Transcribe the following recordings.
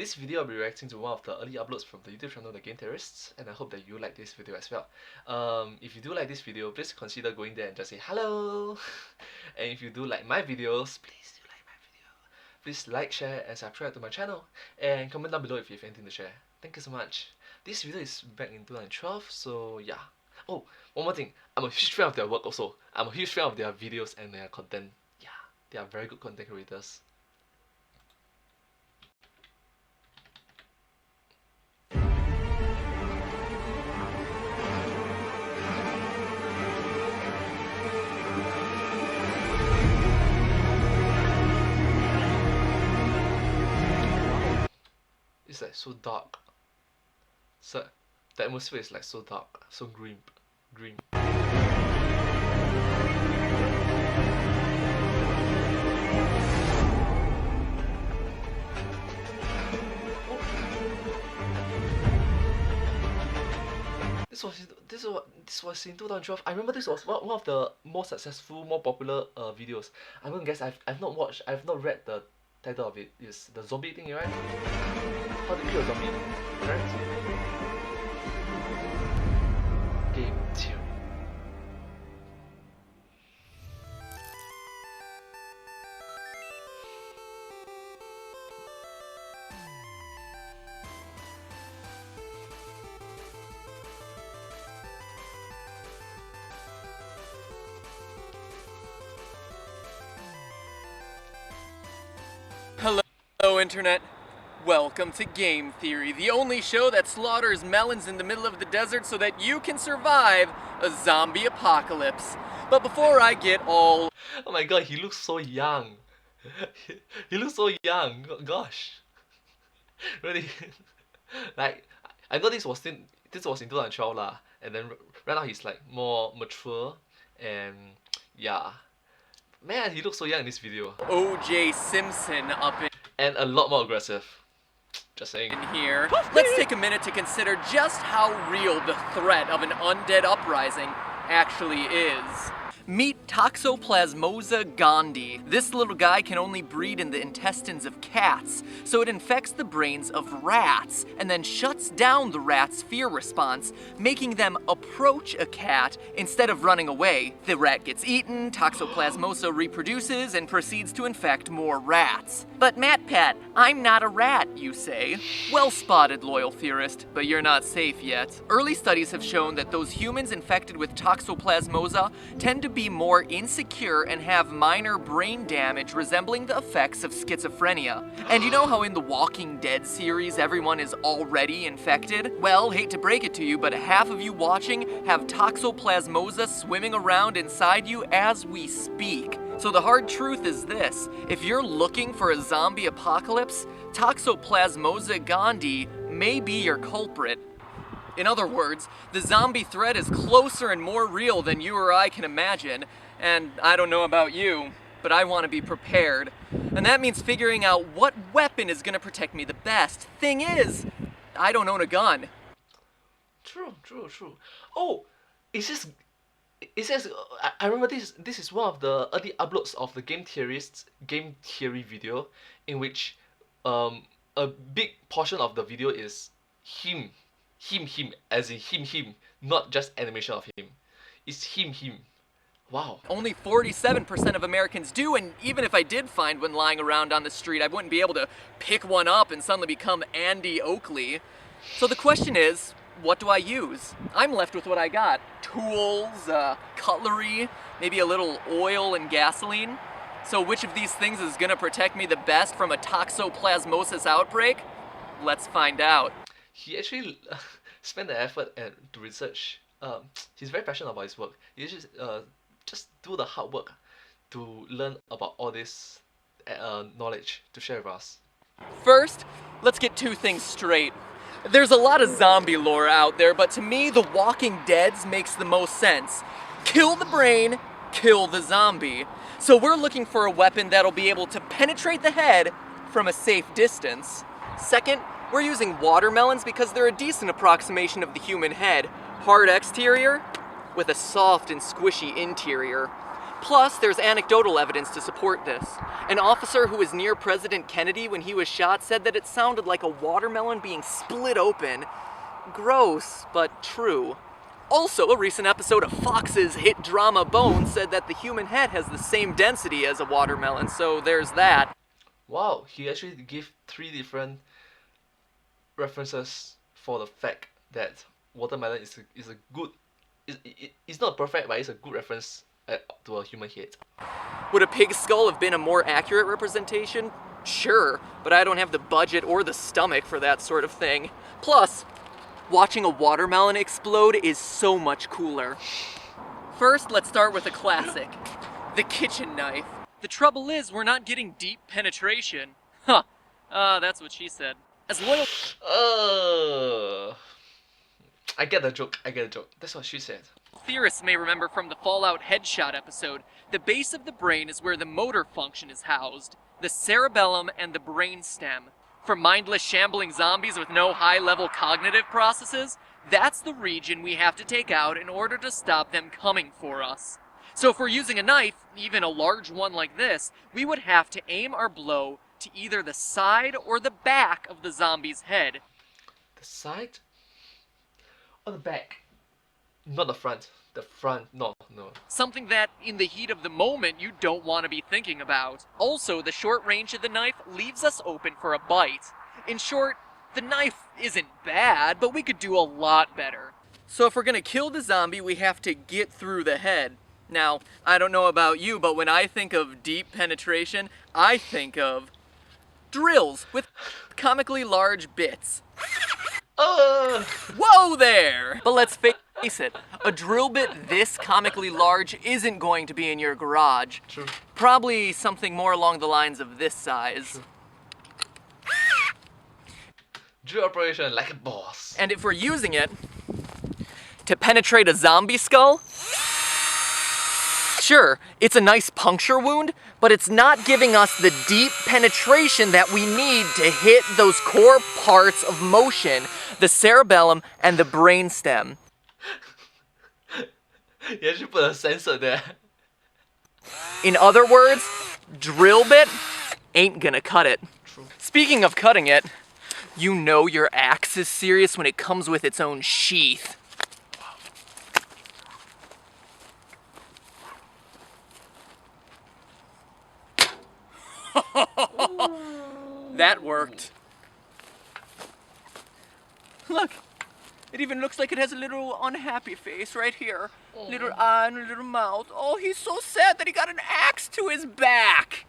this video I'll be reacting to one of the early uploads from the YouTube channel, the Game Theorists, and I hope that you like this video as well. If you do like this video, please consider going there and just say hello. And if you do like my videos, please do like my video. Please like, share, and subscribe to my channel, and comment down below if you have anything to share. Thank you so much. This video is back in 2012, so yeah. Oh, one more thing. I'm a huge fan of their work also. I'm a huge fan of their videos and their content. Yeah, they are very good content creators. It's like so dark. So the atmosphere is like so dark, so green. This was in 2012. I remember this was one of the more successful, more popular videos. I'm gonna guess I've not read the title of it. Is the zombie thing, right? How to kill a zombie, right? Game Theory. Hello Internet, welcome to Game Theory, the only show that slaughters melons in the middle of the desert so that you can survive a zombie apocalypse. But before I get all... Oh my god, he looks so young. He looks so young, gosh. Really. Like, I know this was in 2012 lah, and then right now he's like more mature, and yeah. Man, he looks so young in this video. O.J. Simpson up and a lot more aggressive. Just saying. In here, let's take a minute to consider just how real the threat of an undead uprising actually is. Meet Toxoplasmosa gondii. This little guy can only breed in the intestines of cats, so it infects the brains of rats, and then shuts down the rat's fear response, making them approach a cat instead of running away. The rat gets eaten, Toxoplasmosa reproduces, and proceeds to infect more rats. But MatPat, I'm not a rat, you say. Well spotted, loyal theorist, but you're not safe yet. Early studies have shown that those humans infected with Toxoplasmosa tend to be more insecure and have minor brain damage resembling the effects of schizophrenia. And you know how in the Walking Dead series everyone is already infected? Well, hate to break it to you, but half of you watching have Toxoplasmosa swimming around inside you as we speak. So the hard truth is this: if you're looking for a zombie apocalypse, Toxoplasmosa gondii may be your culprit. In other words, the zombie threat is closer and more real than you or I can imagine, and I don't know about you, but I want to be prepared. And that means figuring out what weapon is going to protect me the best. Thing is, I don't own a gun. True. Oh, it says, I remember this is one of the early uploads of the Game Theorists Game Theory video, in which a big portion of the video is him, as in him, not just animation of him. It's him. Wow. Only 47% of Americans do, and even if I did find one lying around on the street, I wouldn't be able to pick one up and suddenly become Andy Oakley. So the question is, what do I use? I'm left with what I got. Tools, cutlery, maybe a little oil and gasoline. So which of these things is gonna protect me the best from a toxoplasmosis outbreak? Let's find out. He actually spent the effort to research. He's very passionate about his work. He just do the hard work to learn about all this knowledge to share with us. First, let's get two things straight. There's a lot of zombie lore out there, but to me, The Walking Dead's makes the most sense. Kill the brain, kill the zombie. So we're looking for a weapon that'll be able to penetrate the head from a safe distance. Second, we're using watermelons because they're a decent approximation of the human head. Hard exterior with a soft and squishy interior. Plus, there's anecdotal evidence to support this. An officer who was near President Kennedy when he was shot said that it sounded like a watermelon being split open. Gross, but true. Also, a recent episode of Fox's hit drama Bones said that the human head has the same density as a watermelon, so there's that. Wow, he actually gave 3 different references for the fact that watermelon is a good, it's not perfect, but it's a good reference to a human head. Would a pig skull have been a more accurate representation? Sure, but I don't have the budget or the stomach for that sort of thing. Plus, watching a watermelon explode is so much cooler. First, let's start with a classic, the kitchen knife. The trouble is, we're not getting deep penetration. Huh, that's what she said. As loyal... I get the joke, That's what she said. Theorists may remember from the Fallout headshot episode, the base of the brain is where the motor function is housed, the cerebellum and the brainstem. For mindless shambling zombies with no high-level cognitive processes, that's the region we have to take out in order to stop them coming for us. So if we're using a knife, even a large one like this, we would have to aim our blow to either the side or the back of the zombie's head. The side or the back? Not the front. The front, no. Something that, in the heat of the moment, you don't want to be thinking about. Also, the short range of the knife leaves us open for a bite. In short, the knife isn't bad, but we could do a lot better. So if we're gonna kill the zombie, we have to get through the head. Now, I don't know about you, but when I think of deep penetration, I think of drills with comically large bits. Whoa there! But let's face it, a drill bit this comically large isn't going to be in your garage. True. Probably something more along the lines of this size. True. Drill operation like a boss. And if we're using it to penetrate a zombie skull, sure, it's a nice puncture wound, but it's not giving us the deep penetration that we need to hit those core parts of motion, the cerebellum and the brainstem. You should put a sensor there. In other words, drill bit ain't gonna cut it. True. Speaking of cutting it, you know your axe is serious when it comes with its own sheath. That worked. Look, it even looks like it has a little unhappy face right here. Little eye and a little mouth. Oh, he's so sad that he got an axe to his back.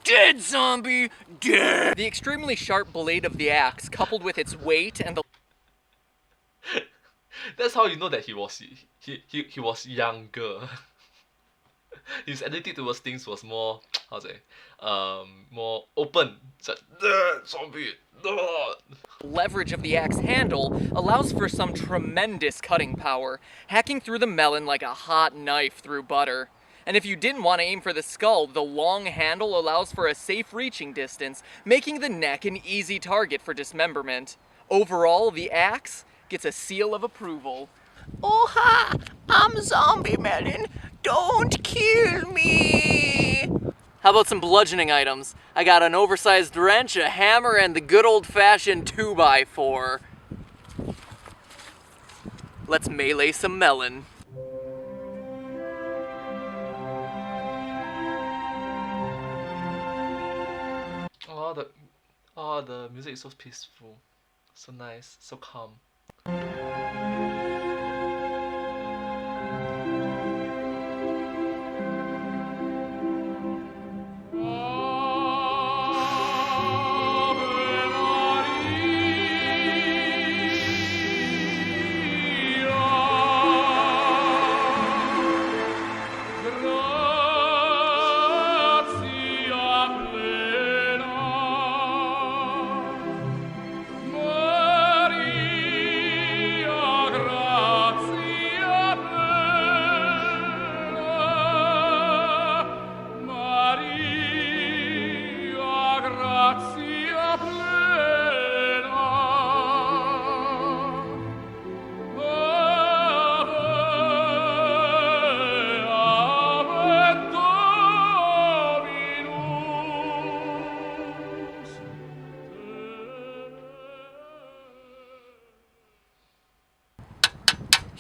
Dead zombie, dead! The extremely sharp blade of the axe, coupled with its weight and the... That's how you know that he was younger. His attitude towards things was more, how to say, more open. It's like, zombie, leverage of the axe handle allows for some tremendous cutting power, hacking through the melon like a hot knife through butter. And if you didn't want to aim for the skull, the long handle allows for a safe reaching distance, making the neck an easy target for dismemberment. Overall, the axe gets a seal of approval. Oh ha! I'm Zombie Melon! Don't kill me! How about some bludgeoning items? I got an oversized wrench, a hammer, and the good old-fashioned 2x4. Let's melee some melon. The music is so peaceful, so nice, so calm.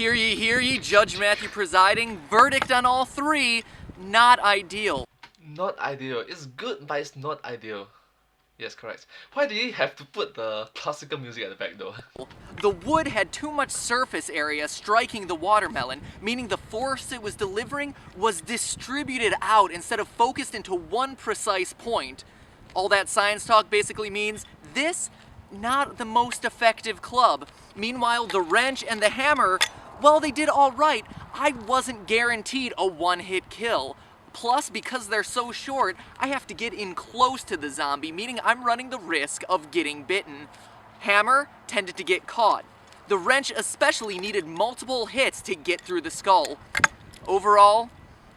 Hear ye, Judge Matthew presiding. Verdict on all three, not ideal. Not ideal. It's good, but it's not ideal. Yes, correct. Why do you have to put the classical music at the back though? The wood had too much surface area striking the watermelon, meaning the force it was delivering was distributed out instead of focused into one precise point. All that science talk basically means this, not the most effective club. Meanwhile, the wrench and the hammer, well, they did all right. I wasn't guaranteed a one-hit kill. Plus, because they're so short, I have to get in close to the zombie, meaning I'm running the risk of getting bitten. Hammer tended to get caught. The wrench especially needed multiple hits to get through the skull. Overall,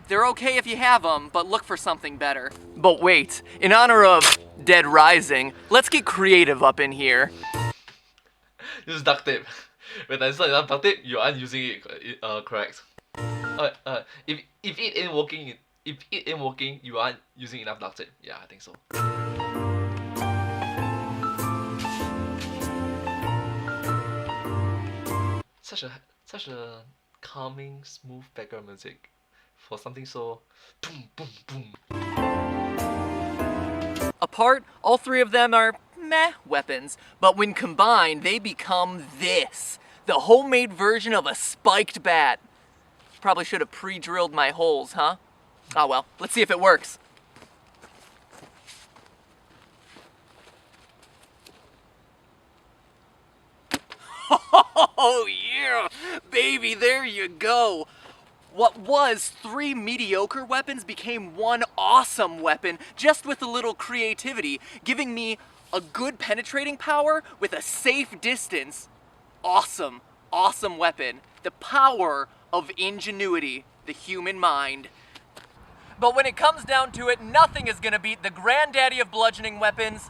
they're okay if you have them, but look for something better. But wait, in honor of Dead Rising, let's get creative up in here. Use duct tape. When I saw enough duct tape, you aren't using it correct. If it ain't working, you aren't using enough duct tape. Yeah, I think so. Such a calming, smooth background music for something so boom boom boom. Apart, all three of them are meh weapons, but when combined, they become this. The homemade version of a spiked bat. Probably should have pre-drilled my holes, huh? Oh well, let's see if it works. Oh yeah, baby, there you go. What was 3 mediocre weapons became 1 awesome weapon just with a little creativity, giving me a good penetrating power with a safe distance. Awesome, awesome weapon. The power of ingenuity, the human mind. But when it comes down to it, nothing is gonna beat the granddaddy of bludgeoning weapons,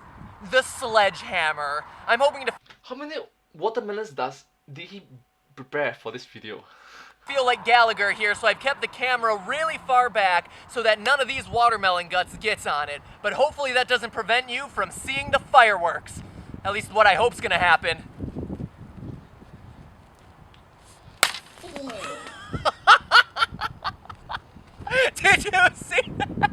the sledgehammer. I'm hoping to How many watermelons did he prepare for this video? feel like Gallagher here, so I've kept the camera really far back so that none of these watermelon guts gets on it. But hopefully that doesn't prevent you from seeing the fireworks. At least what I hope's gonna happen. Did you see that?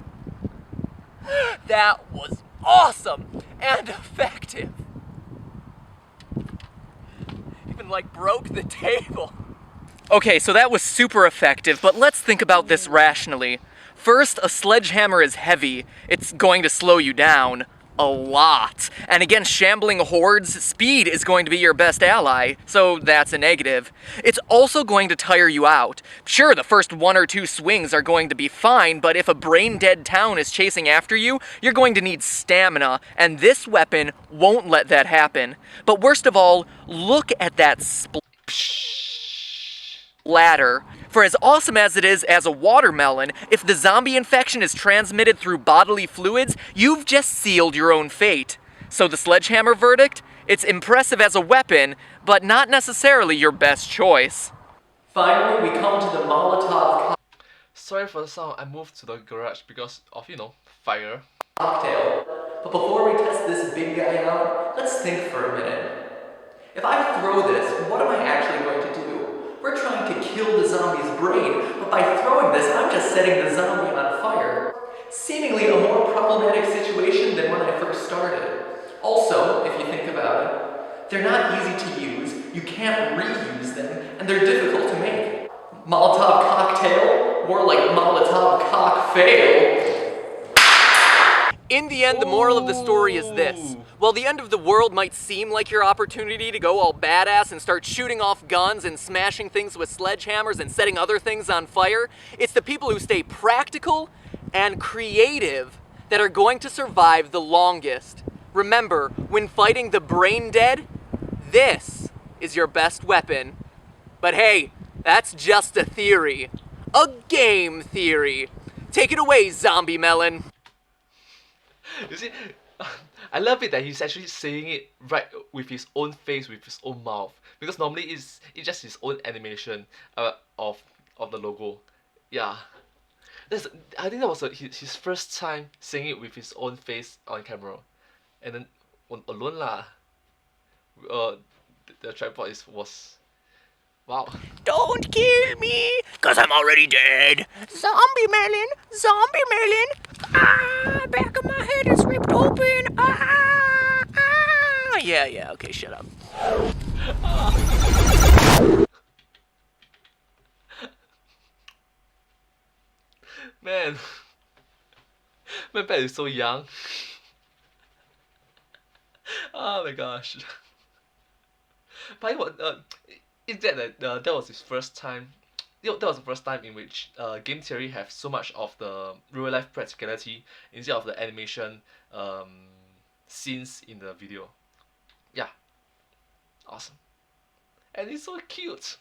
That was awesome and effective. Even like broke the table. Okay, so that was super effective, but let's think about this rationally. First, a sledgehammer is heavy. It's going to slow you down a lot. And against shambling hordes, speed is going to be your best ally, so that's a negative. It's also going to tire you out. Sure, the first 1 or 2 swings are going to be fine, but if a brain-dead town is chasing after you, you're going to need stamina, and this weapon won't let that happen. But worst of all, look at that ladder. For as awesome as it is as a watermelon, if the zombie infection is transmitted through bodily fluids, you've just sealed your own fate. So the sledgehammer verdict? It's impressive as a weapon, but not necessarily your best choice. Finally, we come to the Molotov Sorry for the sound, I moved to the garage because of, fire. cocktail. But before we test this big guy out, let's think for a minute. If I throw this, what am I actually going to do? We're trying to kill the zombie's brain, but by throwing this, I'm just setting the zombie on fire. Seemingly a more problematic situation than when I first started. Also, if you think about it, they're not easy to use, you can't reuse them, and they're difficult to make. Molotov cocktail? More like Molotov cock fail. In the end, the moral of the story is this. While the end of the world might seem like your opportunity to go all badass and start shooting off guns and smashing things with sledgehammers and setting other things on fire, it's the people who stay practical and creative that are going to survive the longest. Remember, when fighting the brain dead, this is your best weapon. But hey, that's just a theory. A game theory. Take it away, Zombie Melon. You see, I love it that he's actually saying it right with his own face, with his own mouth. Because normally it's just his own animation of the logo. Yeah. I think that was his first time saying it with his own face on camera. And then alone lah. The tripod was Wow. Don't kill me, cause I'm already dead. Zombie melon, zombie melon. Ah, back of my head is ripped open. Ah, ah. Yeah, okay, shut up. Man, my pet is so young. Oh my gosh. But what? Is that that was his first time? That was the first time in which game theory have so much of the real life practicality instead of the animation scenes in the video. Yeah, awesome, and it's so cute.